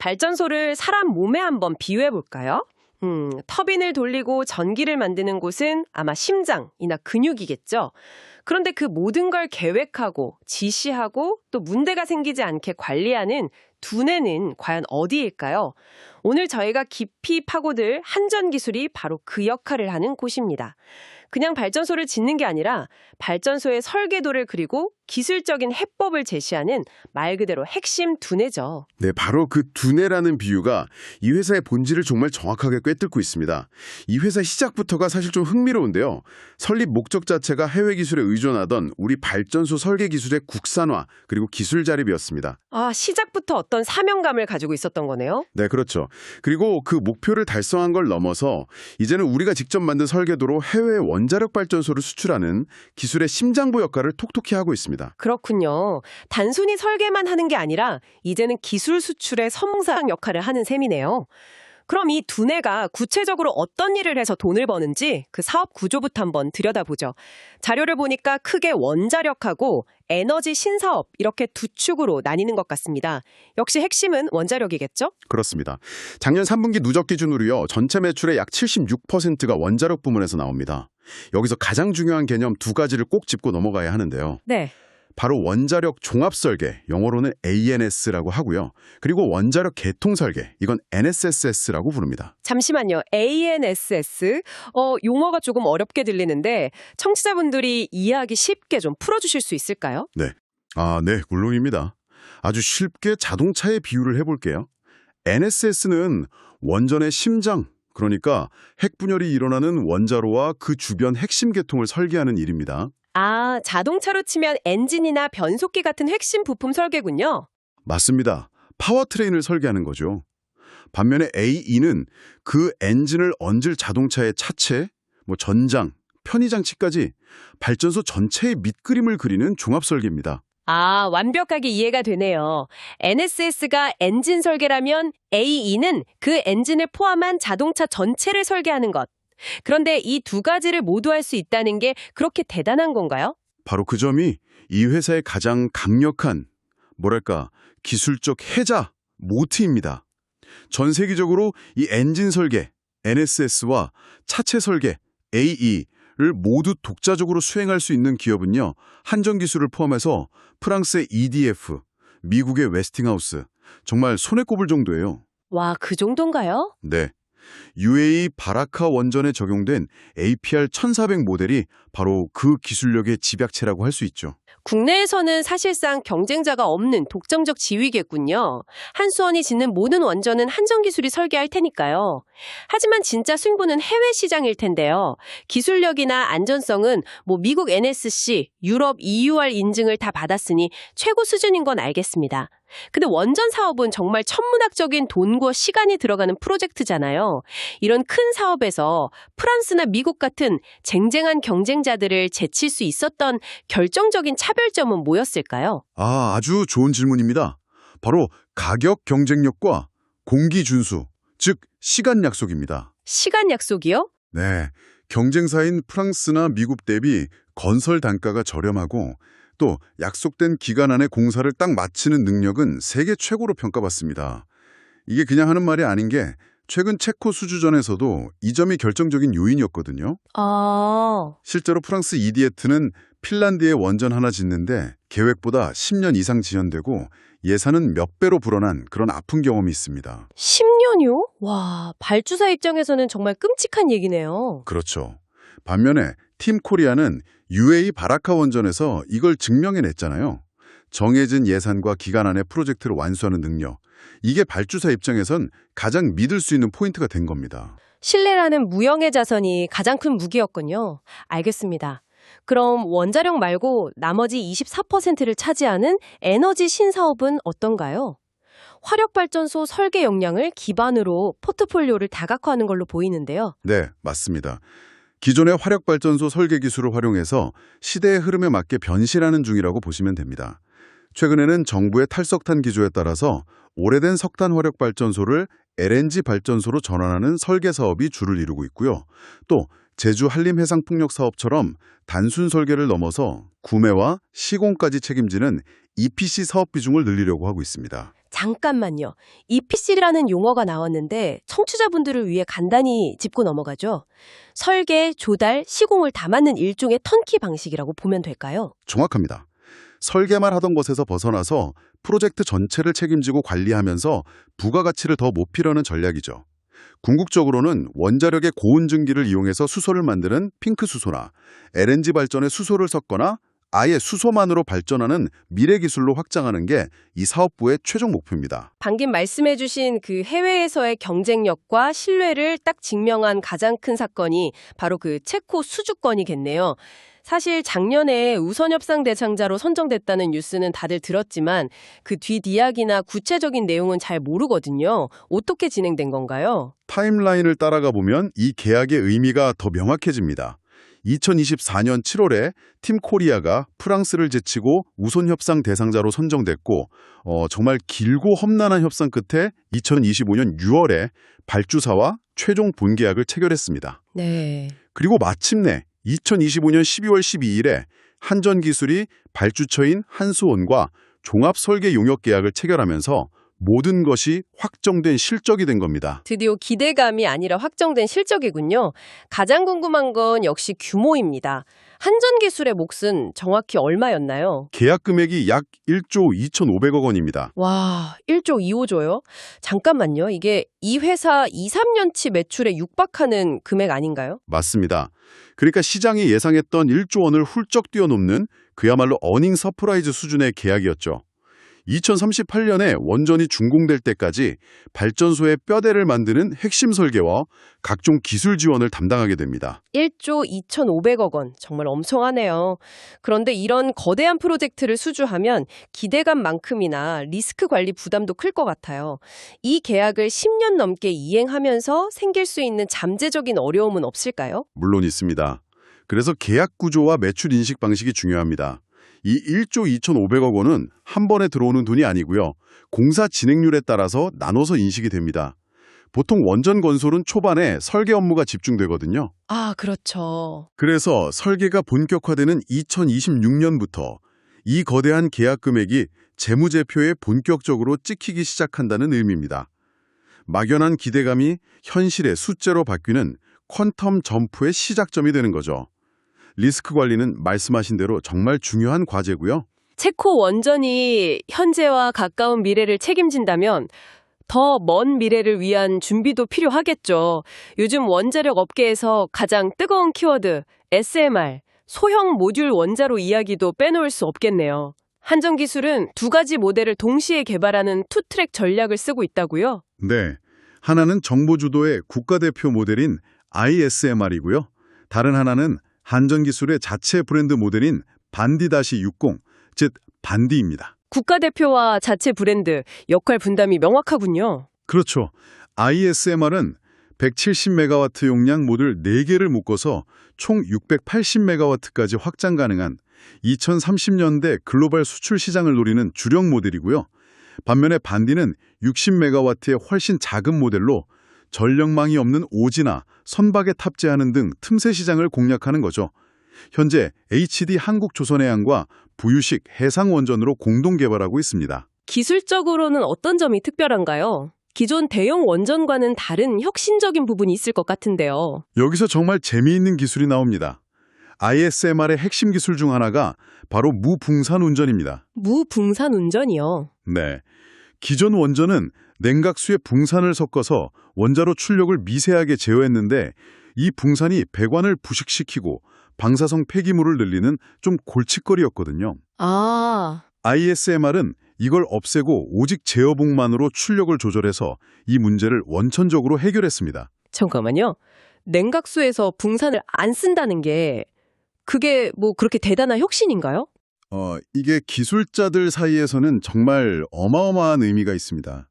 발전소를 사람 몸에 한번 비유해 볼까요? 터빈을 돌리고 전기를 만드는 곳은 아마 심장이나 근육이겠죠. 그런데 그 모든 걸 계획하고 지시하고 또 문제가 생기지 않게 관리하는 두뇌는 과연 어디일까요? 오늘 저희가 깊이 파고들 한전 기술이 바로 그 역할을 하는 곳입니다. 그냥 발전소를 짓는 게 아니라 발전소의 설계도를 그리고 기술적인 해법을 제시하는 말 그대로 핵심 두뇌죠. 네, 바로 그 두뇌라는 비유가 이 회사의 본질을 정말 정확하게 꿰뚫고 있습니다. 이 회사 시작부터가 사실 좀 흥미로운데요. 설립 목적 자체가 해외 기술에 의존하던 우리 발전소 설계 기술의 국산화 그리고 기술 자립이었습니다. 시작부터 어떤 사명감을 가지고 있었던 거네요. 네, 그렇죠. 그리고 그 목표를 달성한 걸 넘어서 이제는 우리가 직접 만든 설계도로 해외 원자력 발전소를 수출하는 기술의 심장부 역할을 톡톡히 하고 있습니다. 그렇군요. 단순히 설계만 하는 게 아니라 이제는 기술 수출의 선봉상 역할을 하는 셈이네요. 그럼 이 두뇌가 구체적으로 어떤 일을 해서 돈을 버는지 그 사업 구조부터 한번 들여다보죠. 자료를 보니까 크게 원자력하고 에너지 신사업 이렇게 두 축으로 나뉘는 것 같습니다. 역시 핵심은 원자력이겠죠? 그렇습니다. 작년 3분기 누적 기준으로요. 전체 매출의 약 76%가 원자력 부문에서 나옵니다. 여기서 가장 중요한 개념 두 가지를 꼭 짚고 넘어가야 하는데요. 네. 바로 원자력 종합설계, 영어로는 ANS라고 하고요. 그리고 원자력 개통설계, 이건 NSS라고 부릅니다. 잠시만요. ANSS? 용어가 조금 어렵게 들리는데 청취자분들이 이해하기 쉽게 좀 풀어주실 수 있을까요? 네. 네, 물론입니다. 아주 쉽게 자동차의 비유를 해볼게요. NSS는 원전의 심장, 그러니까 핵분열이 일어나는 원자로와 그 주변 핵심 계통을 설계하는 일입니다. 자동차로 치면 엔진이나 변속기 같은 핵심 부품 설계군요. 맞습니다. 파워트레인을 설계하는 거죠. 반면에 AE는 그 엔진을 얹을 자동차의 차체, 전장, 편의장치까지 발전소 전체의 밑그림을 그리는 종합설계입니다. 완벽하게 이해가 되네요. NSS가 엔진 설계라면 AE는 그 엔진을 포함한 자동차 전체를 설계하는 것. 그런데 이 두 가지를 모두 할 수 있다는 게 그렇게 대단한 건가요? 바로 그 점이 이 회사의 가장 강력한, 기술적 해자, 모트입니다. 전 세계적으로 이 엔진 설계, NSS와 차체 설계, AE를 모두 독자적으로 수행할 수 있는 기업은요. 한전기술을 포함해서 프랑스의 EDF, 미국의 웨스팅하우스, 정말 손에 꼽을 정도예요. 와, 그 정도인가요? 네. UAE 바라카 원전에 적용된 APR 1400 모델이 바로 그 기술력의 집약체라고 할 수 있죠. 국내에서는 사실상 경쟁자가 없는 독점적 지위겠군요. 한수원이 짓는 모든 원전은 한전기술이 설계할 테니까요. 하지만 진짜 승부는 해외 시장일 텐데요. 기술력이나 안전성은 미국 NSC, 유럽 EUR 인증을 다 받았으니 최고 수준인 건 알겠습니다. 근데 원전 사업은 정말 천문학적인 돈과 시간이 들어가는 프로젝트잖아요. 이런 큰 사업에서 프랑스나 미국 같은 쟁쟁한 경쟁자들을 제칠 수 있었던 결정적인 차별점은 뭐였을까요? 아주 좋은 질문입니다. 바로 가격 경쟁력과 공기 준수, 즉 시간 약속입니다. 시간 약속이요? 네, 경쟁사인 프랑스나 미국 대비 건설 단가가 저렴하고 또 약속된 기간 안에 공사를 딱 마치는 능력은 세계 최고로 평가받습니다. 이게 그냥 하는 말이 아닌 게 최근 체코 수주전에서도 이 점이 결정적인 요인이었거든요. 실제로 프랑스 이디에트는 핀란드에 원전 하나 짓는데 계획보다 10년 이상 지연되고 예산은 몇 배로 불어난 그런 아픈 경험이 있습니다. 10년이요? 와, 발주사 입장에서는 정말 끔찍한 얘기네요. 그렇죠. 반면에 팀 코리아는 UAE 바라카 원전에서 이걸 증명해냈잖아요. 정해진 예산과 기간 안에 프로젝트를 완수하는 능력. 이게 발주사 입장에선 가장 믿을 수 있는 포인트가 된 겁니다. 신뢰라는 무형의 자산이 가장 큰 무기였군요. 알겠습니다. 그럼 원자력 말고 나머지 24%를 차지하는 에너지 신사업은 어떤가요? 화력발전소 설계 역량을 기반으로 포트폴리오를 다각화하는 걸로 보이는데요. 네, 맞습니다. 기존의 화력발전소 설계 기술을 활용해서 시대의 흐름에 맞게 변신하는 중이라고 보시면 됩니다. 최근에는 정부의 탈석탄 기조에 따라서 오래된 석탄 화력발전소를 LNG 발전소로 전환하는 설계 사업이 주를 이루고 있고요. 또 제주 한림해상풍력 사업처럼 단순 설계를 넘어서 구매와 시공까지 책임지는 EPC 사업 비중을 늘리려고 하고 있습니다. 잠깐만요. EPC라는 용어가 나왔는데 청취자분들을 위해 간단히 짚고 넘어가죠. 설계, 조달, 시공을 다 맡는 일종의 턴키 방식이라고 보면 될까요? 정확합니다. 설계만 하던 것에서 벗어나서 프로젝트 전체를 책임지고 관리하면서 부가가치를 더 높이려는 전략이죠. 궁극적으로는 원자력의 고온증기를 이용해서 수소를 만드는 핑크 수소나 LNG 발전에 수소를 섞거나 아예 수소만으로 발전하는 미래 기술로 확장하는 게 이 사업부의 최종 목표입니다. 방금 말씀해주신 그 해외에서의 경쟁력과 신뢰를 딱 증명한 가장 큰 사건이 바로 그 체코 수주건이겠네요. 사실 작년에 우선협상 대상자로 선정됐다는 뉴스는 다들 들었지만 그 뒷이야기나 구체적인 내용은 잘 모르거든요. 어떻게 진행된 건가요? 타임라인을 따라가 보면 이 계약의 의미가 더 명확해집니다. 2024년 7월에 팀 코리아가 프랑스를 제치고 우선 협상 대상자로 선정됐고 정말 길고 험난한 협상 끝에 2025년 6월에 발주사와 최종 본계약을 체결했습니다. 네. 그리고 마침내 2025년 12월 12일에 한전기술이 발주처인 한수원과 종합설계 용역 계약을 체결하면서 모든 것이 확정된 실적이 된 겁니다. 드디어 기대감이 아니라 확정된 실적이군요. 가장 궁금한 건 역시 규모입니다. 한전기술의 몫은 정확히 얼마였나요? 계약 금액이 약 1조 2,500억 원입니다. 와, 1조 2호조요? 잠깐만요. 이게 이 회사 2, 3년치 매출에 육박하는 금액 아닌가요? 맞습니다. 그러니까 시장이 예상했던 1조 원을 훌쩍 뛰어넘는 그야말로 어닝 서프라이즈 수준의 계약이었죠. 2038년에 원전이 준공될 때까지 발전소의 뼈대를 만드는 핵심 설계와 각종 기술 지원을 담당하게 됩니다. 1조 2,500억 원. 정말 엄청하네요. 그런데 이런 거대한 프로젝트를 수주하면 기대감만큼이나 리스크 관리 부담도 클 것 같아요. 이 계약을 10년 넘게 이행하면서 생길 수 있는 잠재적인 어려움은 없을까요? 물론 있습니다. 그래서 계약 구조와 매출 인식 방식이 중요합니다. 이 1조 2,500억 원은 한 번에 들어오는 돈이 아니고요. 공사 진행률에 따라서 나눠서 인식이 됩니다. 보통 원전 건설은 초반에 설계 업무가 집중되거든요. 아, 그렇죠. 그래서 설계가 본격화되는 2026년부터 이 거대한 계약 금액이 재무제표에 본격적으로 찍히기 시작한다는 의미입니다. 막연한 기대감이 현실의 숫자로 바뀌는 퀀텀 점프의 시작점이 되는 거죠. 리스크 관리는 말씀하신 대로 정말 중요한 과제고요. 체코 원전이 현재와 가까운 미래를 책임진다면 더 먼 미래를 위한 준비도 필요하겠죠. 요즘 원자력 업계에서 가장 뜨거운 키워드 SMR, 소형 모듈 원자로 이야기도 빼놓을 수 없겠네요. 한전기술은 두 가지 모델을 동시에 개발하는 투트랙 전략을 쓰고 있다고요? 네, 하나는 정보 주도의 국가대표 모델인 ISMR이고요. 다른 하나는 한전기술의 자체 브랜드 모델인 반디-60, 즉 반디입니다. 국가대표와 자체 브랜드, 역할 분담이 명확하군요. 그렇죠. ISMR은 170메가와트 용량 모듈 4개를 묶어서 총 680메가와트까지 확장 가능한 2030년대 글로벌 수출 시장을 노리는 주력 모델이고요. 반면에 반디는 60메가와트의 훨씬 작은 모델로 전력망이 없는 오지나 선박에 탑재하는 등 틈새 시장을 공략하는 거죠. 현재 HD 한국조선해양과 부유식 해상원전으로 공동 개발하고 있습니다. 기술적으로는 어떤 점이 특별한가요? 기존 대형 원전과는 다른 혁신적인 부분이 있을 것 같은데요. 여기서 정말 재미있는 기술이 나옵니다. ISMR의 핵심 기술 중 하나가 바로 무붕산 운전입니다. 무붕산 운전이요. 네. 기존 원전은 냉각수에 붕산을 섞어서 원자로 출력을 미세하게 제어했는데 이 붕산이 배관을 부식시키고 방사성 폐기물을 늘리는 좀 골칫거리였거든요. 아, ISMR은 이걸 없애고 오직 제어봉만으로 출력을 조절해서 이 문제를 원천적으로 해결했습니다. 잠깐만요. 냉각수에서 붕산을 안 쓴다는 게 그게 뭐 그렇게 대단한 혁신인가요? 이게 기술자들 사이에서는 정말 어마어마한 의미가 있습니다.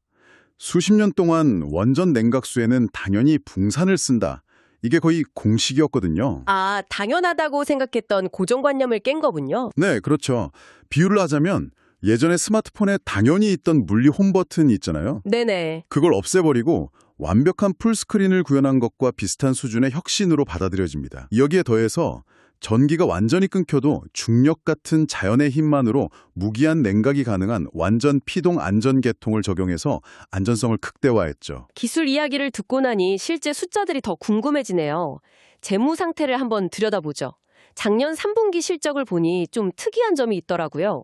수십 년 동안 원전 냉각수에는 당연히 붕산을 쓴다. 이게 거의 공식이었거든요. 아, 당연하다고 생각했던 고정관념을 깬 거군요. 네, 그렇죠. 비유를 하자면 예전에 스마트폰에 당연히 있던 물리 홈 버튼이 있잖아요. 네네. 그걸 없애버리고 완벽한 풀스크린을 구현한 것과 비슷한 수준의 혁신으로 받아들여집니다. 여기에 더해서 전기가 완전히 끊겨도 중력 같은 자연의 힘만으로 무기한 냉각이 가능한 완전 피동 안전계통을 적용해서 안전성을 극대화했죠. 기술 이야기를 듣고 나니 실제 숫자들이 더 궁금해지네요. 재무 상태를 한번 들여다보죠. 작년 3분기 실적을 보니 좀 특이한 점이 있더라고요.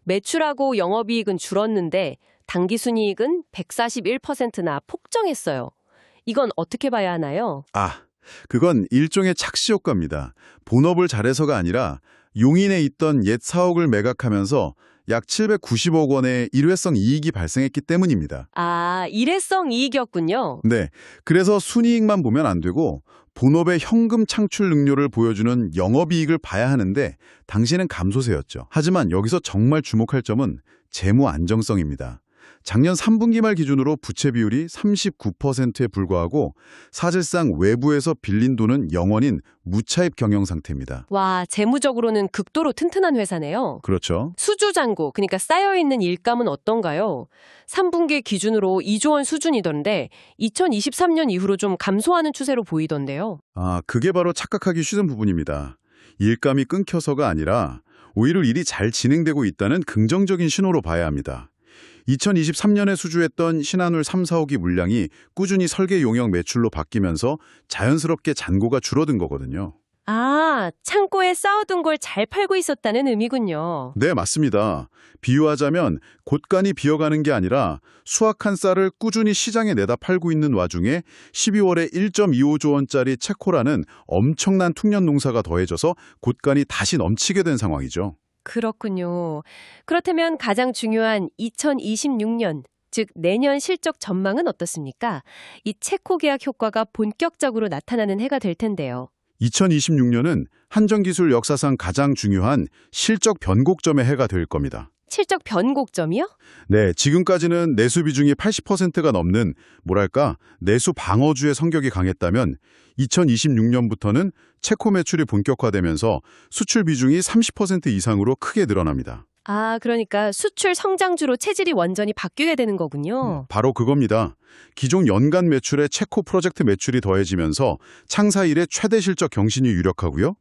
매출하고 영업이익은 줄었는데 당기순이익은 141%나 폭증했어요. 이건 어떻게 봐야 하나요? 그건 일종의 착시 효과입니다. 본업을 잘해서가 아니라 용인에 있던 옛 사옥을 매각하면서 약 790억 원의 일회성 이익이 발생했기 때문입니다. 일회성 이익이었군요. 네, 그래서 순이익만 보면 안 되고 본업의 현금 창출 능력을 보여주는 영업이익을 봐야 하는데 당시는 감소세였죠. 하지만 여기서 정말 주목할 점은 재무 안정성입니다. 작년 3분기 말 기준으로 부채 비율이 39%에 불과하고 사실상 외부에서 빌린 돈은 영원인 무차입 경영 상태입니다. 와, 재무적으로는 극도로 튼튼한 회사네요. 그렇죠. 수주잔고, 그러니까 쌓여있는 일감은 어떤가요? 3분기 기준으로 2조 원 수준이던데 2023년 이후로 좀 감소하는 추세로 보이던데요. 그게 바로 착각하기 쉬운 부분입니다. 일감이 끊겨서가 아니라 오히려 일이 잘 진행되고 있다는 긍정적인 신호로 봐야 합니다. 2023년에 수주했던 신한울 3, 4호기 물량이 꾸준히 설계 용역 매출로 바뀌면서 자연스럽게 잔고가 줄어든 거거든요. 창고에 쌓아둔 걸 잘 팔고 있었다는 의미군요. 네, 맞습니다. 비유하자면 곳간이 비어가는 게 아니라 수확한 쌀을 꾸준히 시장에 내다 팔고 있는 와중에 12월에 1.25조 원짜리 체코라는 엄청난 퉁년 농사가 더해져서 곳간이 다시 넘치게 된 상황이죠. 그렇군요. 그렇다면 가장 중요한 2026년, 즉 내년 실적 전망은 어떻습니까? 이 체코 계약 효과가 본격적으로 나타나는 해가 될 텐데요. 2026년은 한전기술 역사상 가장 중요한 실적 변곡점의 해가 될 겁니다. 실적 변곡점이요? 네, 지금까지는 내수 비중이 80%가 넘는 내수 방어주의 성격이 강했다면 2026년부터는 체코 매출이 본격화되면서 수출 비중이 30% 이상으로 크게 늘어납니다. 그러니까 수출 성장주로 체질이 완전히 바뀌게 되는 거군요. 바로 그겁니다. 기존 연간 매출에 체코 프로젝트 매출이 더해지면서 창사 이래 최대 실적 경신이 유력하고요.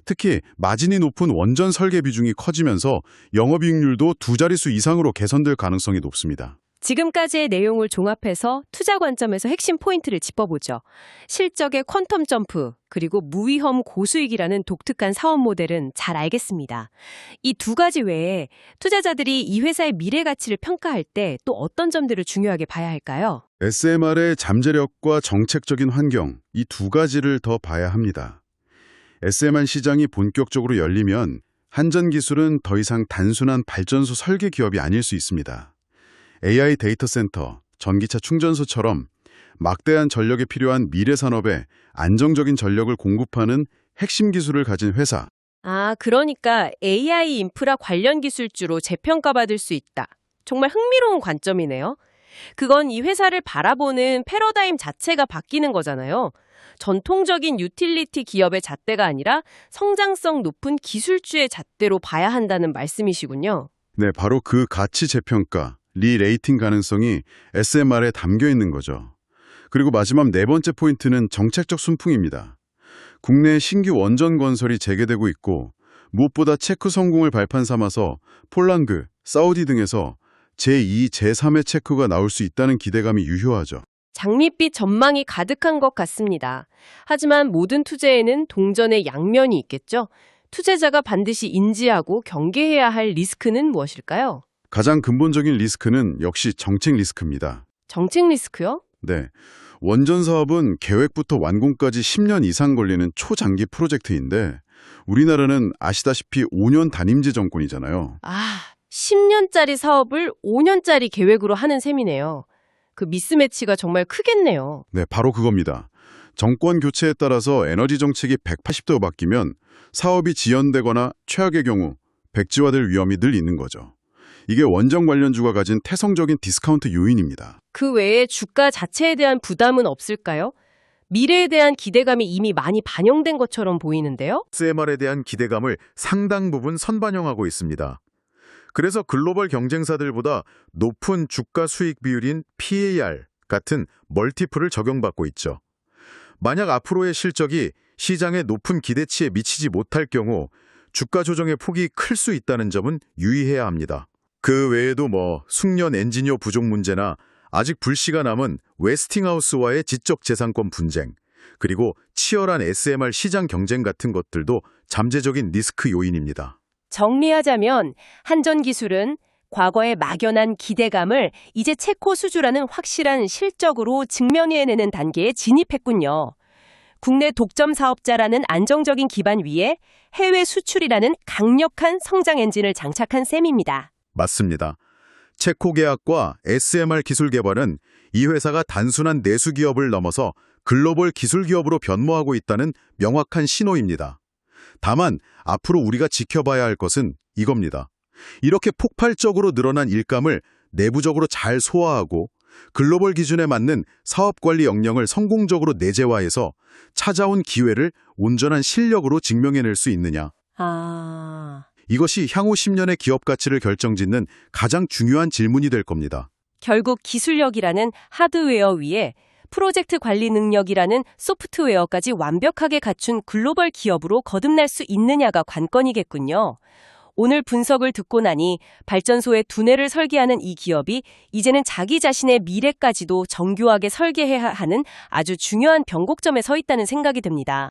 특히 마진이 높은 원전 설계 비중이 커지면서 영업이익률도 두 자릿수 이상으로 개선될 가능성이 높습니다. 지금까지의 내용을 종합해서 투자 관점에서 핵심 포인트를 짚어보죠. 실적의 퀀텀 점프, 그리고 무위험 고수익이라는 독특한 사업 모델은 잘 알겠습니다. 이 두 가지 외에 투자자들이 이 회사의 미래 가치를 평가할 때 또 어떤 점들을 중요하게 봐야 할까요? SMR의 잠재력과 정책적인 환경, 이 두 가지를 더 봐야 합니다. SMR 시장이 본격적으로 열리면 한전기술은 더 이상 단순한 발전소 설계 기업이 아닐 수 있습니다. AI 데이터 센터, 전기차 충전소처럼 막대한 전력이 필요한 미래 산업에 안정적인 전력을 공급하는 핵심 기술을 가진 회사. 그러니까 AI 인프라 관련 기술주로 재평가받을 수 있다. 정말 흥미로운 관점이네요. 그건 이 회사를 바라보는 패러다임 자체가 바뀌는 거잖아요. 전통적인 유틸리티 기업의 잣대가 아니라 성장성 높은 기술주의 잣대로 봐야 한다는 말씀이시군요. 네, 바로 그 가치 재평가, 리레이팅 가능성이 SMR에 담겨 있는 거죠. 그리고 마지막 네 번째 포인트는 정책적 순풍입니다. 국내 신규 원전 건설이 재개되고 있고 무엇보다 체크 성공을 발판 삼아서 폴란드, 사우디 등에서 제2, 제3의 체크가 나올 수 있다는 기대감이 유효하죠. 장밋빛 전망이 가득한 것 같습니다. 하지만 모든 투자에는 동전의 양면이 있겠죠? 투자자가 반드시 인지하고 경계해야 할 리스크는 무엇일까요? 가장 근본적인 리스크는 역시 정책 리스크입니다. 정책 리스크요? 네. 원전 사업은 계획부터 완공까지 10년 이상 걸리는 초장기 프로젝트인데 우리나라는 아시다시피 5년 단임제 정권이잖아요. 10년짜리 사업을 5년짜리 계획으로 하는 셈이네요. 그 미스매치가 정말 크겠네요. 네, 바로 그겁니다. 정권 교체에 따라서 에너지 정책이 180도 바뀌면 사업이 지연되거나 최악의 경우 백지화될 위험이 늘 있는 거죠. 이게 원전 관련주가 가진 태성적인 디스카운트 요인입니다. 그 외에 주가 자체에 대한 부담은 없을까요? 미래에 대한 기대감이 이미 많이 반영된 것처럼 보이는데요? SMR에 대한 기대감을 상당 부분 선반영하고 있습니다. 그래서 글로벌 경쟁사들보다 높은 주가 수익 비율인 PAR 같은 멀티플을 적용받고 있죠. 만약 앞으로의 실적이 시장의 높은 기대치에 미치지 못할 경우 주가 조정의 폭이 클 수 있다는 점은 유의해야 합니다. 그 외에도 숙련 엔지니어 부족 문제나 아직 불씨가 남은 웨스팅하우스와의 지적재산권 분쟁, 그리고 치열한 SMR 시장 경쟁 같은 것들도 잠재적인 리스크 요인입니다. 정리하자면 한전 기술은 과거의 막연한 기대감을 이제 체코 수주라는 확실한 실적으로 직면해내는 단계에 진입했군요. 국내 독점 사업자라는 안정적인 기반 위에 해외 수출이라는 강력한 성장 엔진을 장착한 셈입니다. 맞습니다. 체코 계약과 SMR 기술 개발은 이 회사가 단순한 내수 기업을 넘어서 글로벌 기술 기업으로 변모하고 있다는 명확한 신호입니다. 다만 앞으로 우리가 지켜봐야 할 것은 이겁니다. 이렇게 폭발적으로 늘어난 일감을 내부적으로 잘 소화하고 글로벌 기준에 맞는 사업 관리 역량을 성공적으로 내재화해서 찾아온 기회를 온전한 실력으로 증명해낼 수 있느냐. 이것이 향후 10년의 기업 가치를 결정짓는 가장 중요한 질문이 될 겁니다. 결국 기술력이라는 하드웨어 위에 프로젝트 관리 능력이라는 소프트웨어까지 완벽하게 갖춘 글로벌 기업으로 거듭날 수 있느냐가 관건이겠군요. 오늘 분석을 듣고 나니 발전소의 두뇌를 설계하는 이 기업이 이제는 자기 자신의 미래까지도 정교하게 설계해야 하는 아주 중요한 변곡점에 서 있다는 생각이 듭니다.